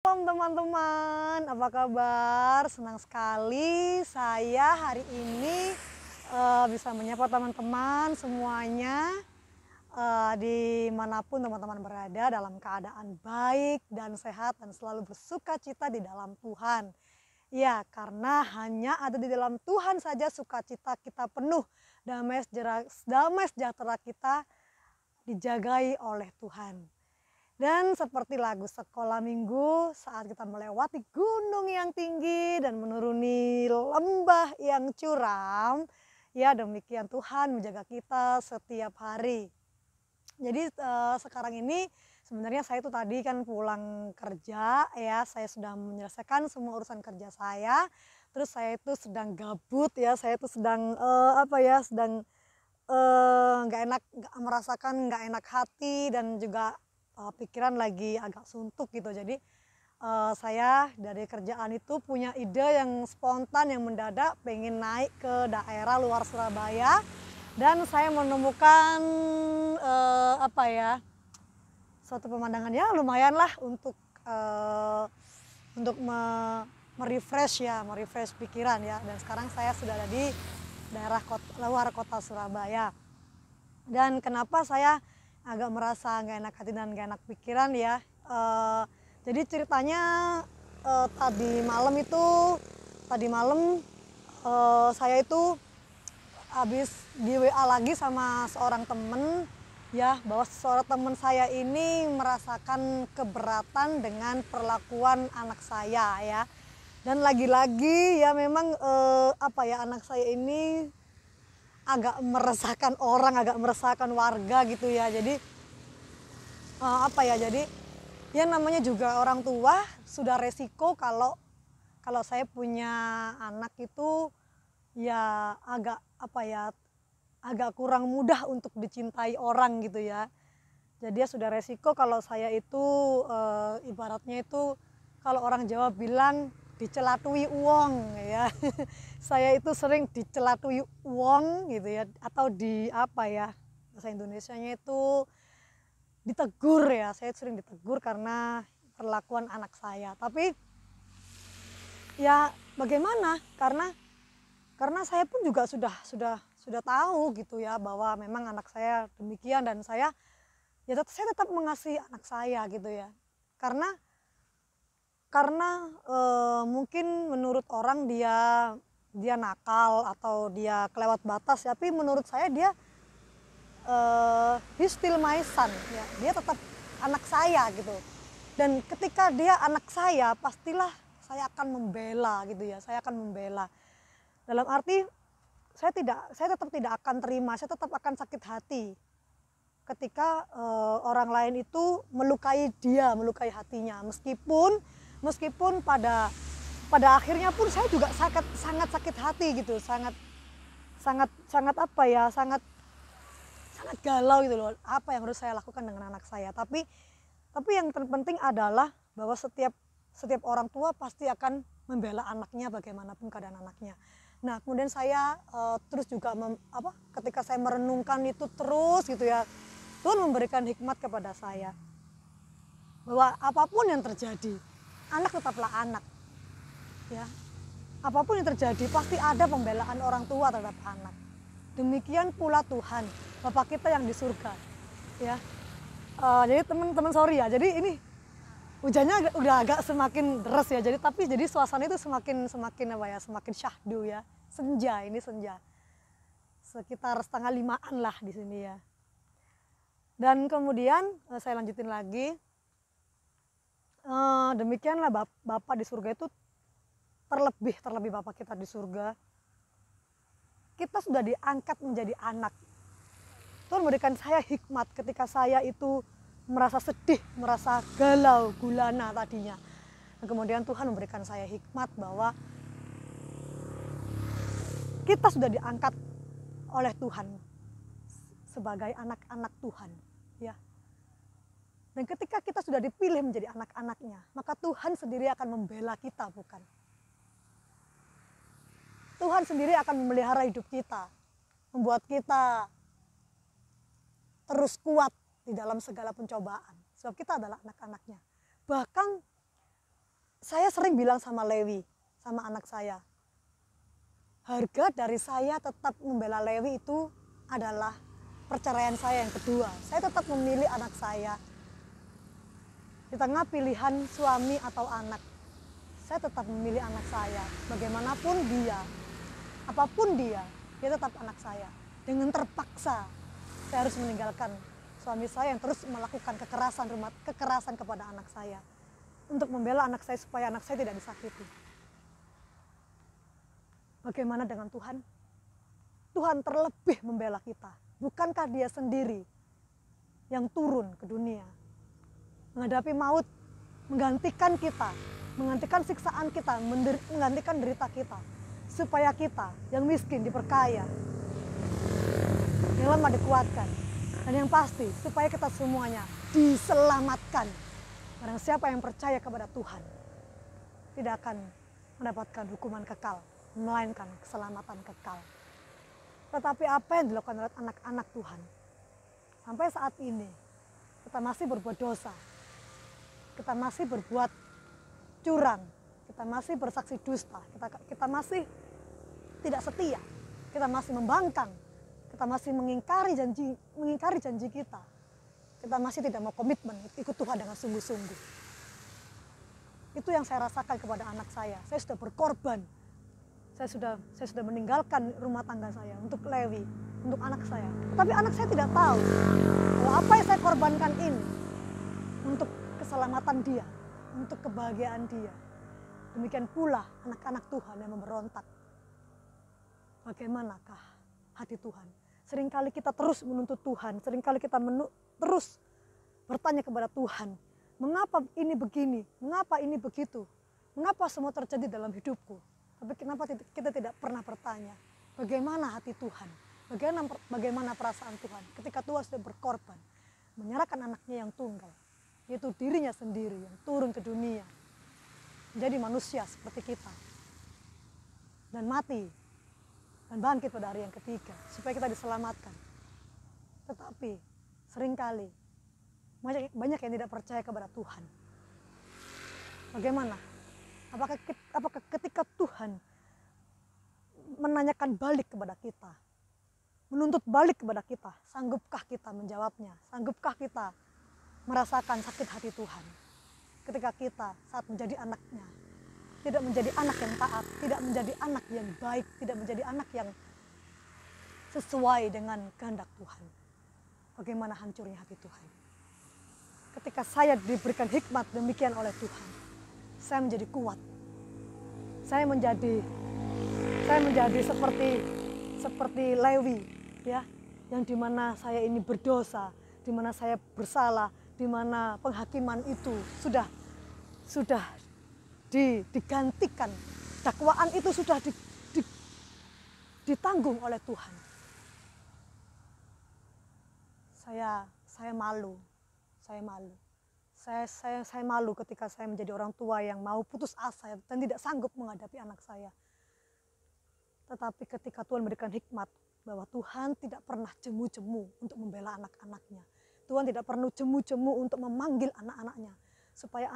Shalom teman-teman, apa kabar? Senang sekali saya hari ini bisa menyapa teman-teman semuanya dimanapun teman-teman berada dalam keadaan baik dan sehat dan selalu bersuka cita di dalam Tuhan. Ya, karena hanya ada di dalam Tuhan saja sukacita kita penuh, damai sejahtera kita dijagai oleh Tuhan. Dan seperti lagu sekolah minggu saat kita melewati gunung yang tinggi dan menuruni lembah yang curam, ya demikian Tuhan menjaga kita setiap hari. Jadi sekarang ini sebenarnya saya itu tadi kan pulang kerja ya, saya sudah menyelesaikan semua urusan kerja saya. Terus saya itu sedang gabut ya, saya itu sedang sedang nggak enak, merasakan nggak enak hati dan juga pikiran lagi agak suntuk gitu. Jadi saya dari kerjaan itu punya ide yang spontan, yang mendadak, pengen naik ke daerah luar Surabaya. Dan saya menemukan suatu pemandangan ya lumayan lah untuk merefresh ya, merefresh pikiran ya. Dan sekarang saya sudah ada di daerah luar kota Surabaya. Dan kenapa saya agak merasa nggak enak hati dan nggak enak pikiran ya. Jadi ceritanya tadi malam saya itu habis di WA lagi sama seorang temen ya, bahwa seorang teman saya ini merasakan keberatan dengan perlakuan anak saya ya. Dan lagi-lagi ya memang anak saya ini agak meresahkan orang, agak meresahkan warga gitu ya. Jadi jadi ya namanya juga orang tua sudah resiko kalau saya punya anak itu ya agak kurang mudah untuk dicintai orang gitu ya. Jadi dia sudah resiko kalau saya itu ibaratnya itu kalau orang Jawa bilang dicelatui uang ya. Saya itu sering dicelatui uang gitu ya, atau bahasa Indonesianya itu ditegur ya. Saya sering ditegur karena perlakuan anak saya. Tapi ya bagaimana? Karena saya pun juga sudah tahu gitu ya bahwa memang anak saya demikian, dan saya tetap mengasihi anak saya gitu ya. Karena mungkin menurut orang dia nakal atau dia kelewat batas, tapi menurut saya dia he's still my son ya. Dia tetap anak saya gitu. Dan ketika dia anak saya, pastilah saya akan membela gitu ya. Saya akan membela. Dalam arti saya tetap tidak akan terima, saya tetap akan sakit hati ketika orang lain itu melukai dia, melukai hatinya. Meskipun pada akhirnya pun saya juga sangat sakit hati gitu, sangat galau gitu loh. Apa yang harus saya lakukan dengan anak saya? Tapi yang terpenting adalah bahwa setiap orang tua pasti akan membela anaknya bagaimanapun keadaan anaknya. Nah, kemudian saya terus juga ketika saya merenungkan itu terus gitu ya, Tuhan memberikan hikmat kepada saya bahwa apapun yang terjadi, anak tetaplah anak ya. Apapun yang terjadi pasti ada pembelaan orang tua terhadap anak. Demikian pula Tuhan, Bapa kita yang di surga ya. Jadi teman-teman sorry ya, jadi ini hujannya udah agak semakin deras ya, jadi suasana itu semakin syahdu ya. Senja sekitar 4:30 lah di sini ya. Dan kemudian saya lanjutin lagi, demikianlah Bapak di surga itu terlebih Bapak kita di surga, kita sudah diangkat menjadi anak. Tuhan memberikan saya hikmat ketika saya itu merasa sedih, merasa galau, gulana tadinya. Dan kemudian Tuhan memberikan saya hikmat bahwa kita sudah diangkat oleh Tuhan sebagai anak-anak Tuhan ya. Dan ketika kita sudah dipilih menjadi anak-anaknya, maka Tuhan sendiri akan membela kita, bukan? Tuhan sendiri akan memelihara hidup kita, membuat kita terus kuat di dalam segala pencobaan. Sebab kita adalah anak-anaknya. Bahkan Saya sering bilang sama Lewi, sama anak saya, harga dari saya tetap membela Lewi itu adalah perceraian saya yang kedua. Saya tetap memilih anak saya. Di tengah pilihan suami atau anak, saya tetap memilih anak saya. Bagaimanapun dia, apapun dia tetap anak saya. Dengan terpaksa, saya harus meninggalkan suami saya yang terus melakukan kekerasan kepada anak saya. Untuk membela anak saya supaya anak saya tidak disakiti. Bagaimana dengan Tuhan? Tuhan terlebih membela kita. Bukankah dia sendiri yang turun ke dunia, menghadapi maut, menggantikan kita, menggantikan siksaan kita, menggantikan derita kita, supaya kita yang miskin diperkaya, yang lemah dikuatkan, dan yang pasti supaya kita semuanya diselamatkan. Barang siapa yang percaya kepada Tuhan tidak akan mendapatkan hukuman kekal, melainkan keselamatan kekal. Tetapi apa yang dilakukan oleh anak-anak Tuhan sampai saat ini, kita masih berbuat dosa, kita masih berbuat curang, kita masih bersaksi dusta, kita masih tidak setia, kita masih membangkang, kita masih mengingkari janji kita. Kita masih tidak mau komitmen ikut Tuhan dengan sungguh-sungguh. Itu yang saya rasakan kepada anak saya. Saya sudah berkorban. Saya sudah meninggalkan rumah tangga saya untuk Lewi, untuk anak saya. Tapi anak saya tidak tahu bahwa apa yang saya korbankan ini untuk keselamatan dia, untuk kebahagiaan dia. Demikian pula anak-anak Tuhan yang memberontak. Bagaimanakah hati Tuhan? Seringkali kita terus menuntut Tuhan, seringkali kita terus bertanya kepada Tuhan, mengapa ini begini, mengapa ini begitu, mengapa semua terjadi dalam hidupku. Tapi kenapa kita tidak pernah bertanya, bagaimana hati Tuhan, bagaimana perasaan Tuhan ketika Tuhan sudah berkorban, menyerahkan anaknya yang tunggal, yaitu dirinya sendiri yang turun ke dunia, menjadi manusia seperti kita, dan mati, dan bangkit pada hari yang ketiga, supaya kita diselamatkan. Tetapi seringkali banyak yang tidak percaya kepada Tuhan. Bagaimana? Apakah ketika Tuhan menanyakan balik kepada kita, menuntut balik kepada kita, sanggupkah kita menjawabnya? Sanggupkah kita merasakan sakit hati Tuhan? Ketika kita saat menjadi anaknya, tidak menjadi anak yang taat, tidak menjadi anak yang baik, tidak menjadi anak yang sesuai dengan kehendak Tuhan. Bagaimana hancurnya hati Tuhan. Ketika saya diberikan hikmat demikian oleh Tuhan, saya menjadi kuat. Saya menjadi seperti Lewi, ya, yang dimana saya ini berdosa, dimana saya bersalah, dimana penghakiman itu sudah digantikan, dakwaan itu sudah ditanggung oleh Tuhan. Saya malu. Saya malu ketika saya menjadi orang tua yang mau putus asa dan tidak sanggup menghadapi anak saya. Tetapi ketika Tuhan memberikan hikmat bahwa Tuhan tidak pernah jemu-jemu untuk membela anak-anaknya. Tuhan tidak pernah jemu-jemu untuk memanggil anak-anaknya supaya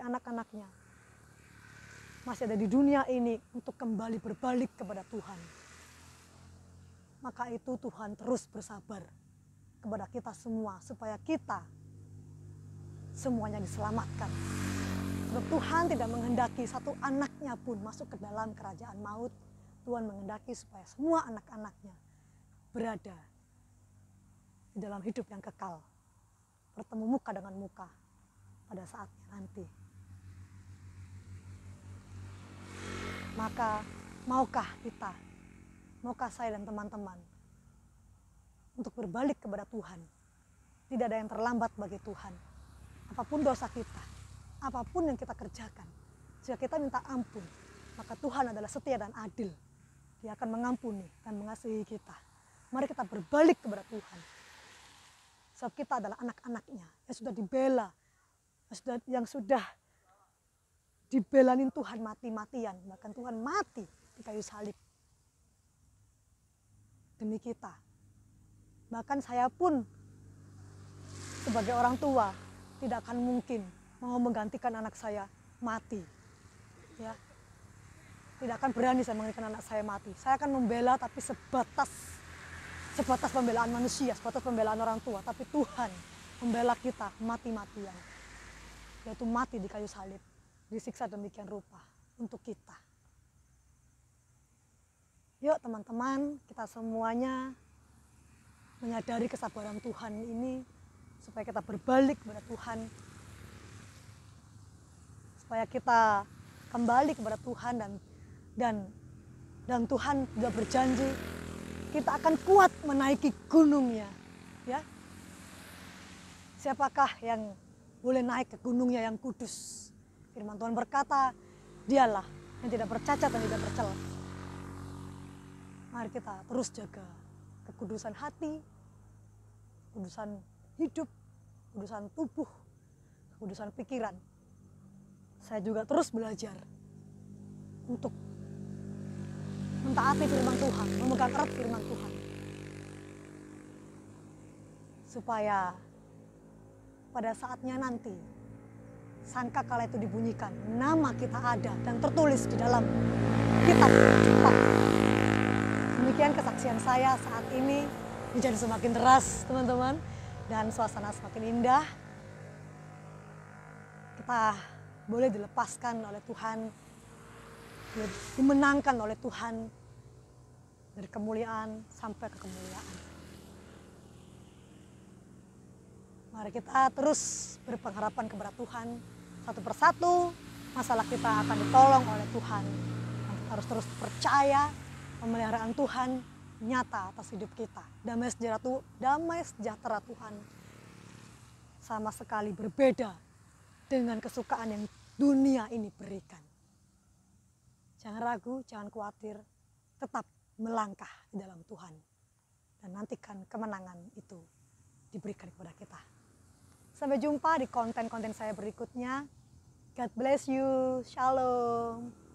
anak-anaknya masih ada di dunia ini untuk kembali berbalik kepada Tuhan. Maka itu Tuhan terus bersabar kepada kita semua supaya kita semuanya diselamatkan. Sebab Tuhan tidak menghendaki satu anaknya pun masuk ke dalam kerajaan maut. Tuhan menghendaki supaya semua anak-anaknya berada di dalam hidup yang kekal, bertemu muka dengan muka pada saatnya nanti. Maka maukah saya dan teman-teman untuk berbalik kepada Tuhan? Tidak ada yang terlambat bagi Tuhan. Apapun dosa kita, apapun yang kita kerjakan, jika kita minta ampun, maka Tuhan adalah setia dan adil. Dia akan mengampuni dan mengasihi kita. Mari kita berbalik kepada Tuhan. Sebab kita adalah anak-anaknya yang sudah dibela, yang sudah dibelanin Tuhan mati-matian. Bahkan Tuhan mati di kayu salib demi kita. Bahkan saya pun sebagai orang tua tidak akan mungkin mau menggantikan anak saya mati. Ya. Tidak akan berani saya menginginkan anak saya mati. Saya akan membela tapi sebatas pembelaan manusia, sebatas pembelaan orang tua. Tapi Tuhan membela kita mati-matian. Yaitu mati di kayu salib, disiksa demikian rupa untuk kita. Yuk teman-teman, kita semuanya menyadari kesabaran Tuhan ini, supaya kita berbalik kepada Tuhan, supaya kita kembali kepada Tuhan dan Tuhan sudah berjanji kita akan kuat menaiki gunungnya, ya. Siapakah yang boleh naik ke gunungnya yang kudus? Firman Tuhan berkata, Dialah yang tidak bercacat dan tidak bercela. Mari kita terus jaga kekudusan hati, kekudusan hidup, kekudusan tubuh, kekudusan pikiran. Saya juga terus belajar untuk mentaati firman Tuhan, memegang erat firman Tuhan. Supaya pada saatnya nanti, sangkakala itu dibunyikan, nama kita ada dan tertulis di dalam kitab hidup. Demikian kesaksian saya saat ini, hujan semakin deras teman-teman, dan suasana semakin indah. Kita boleh dilepaskan oleh Tuhan, dimenangkan oleh Tuhan dari kemuliaan sampai ke kemuliaan. Mari kita terus berpengharapan kepada Tuhan. Satu persatu masalah kita akan ditolong oleh Tuhan. Kita harus terus percaya pemeliharaan Tuhan nyata atas hidup kita. Damai sejahtera Tuhan sama sekali berbeda dengan kesukaan yang dunia ini berikan. Jangan ragu, jangan khawatir, tetap melangkah di dalam Tuhan. Dan nantikan kemenangan itu diberikan kepada kita. Sampai jumpa di konten-konten saya berikutnya. God bless you. Shalom.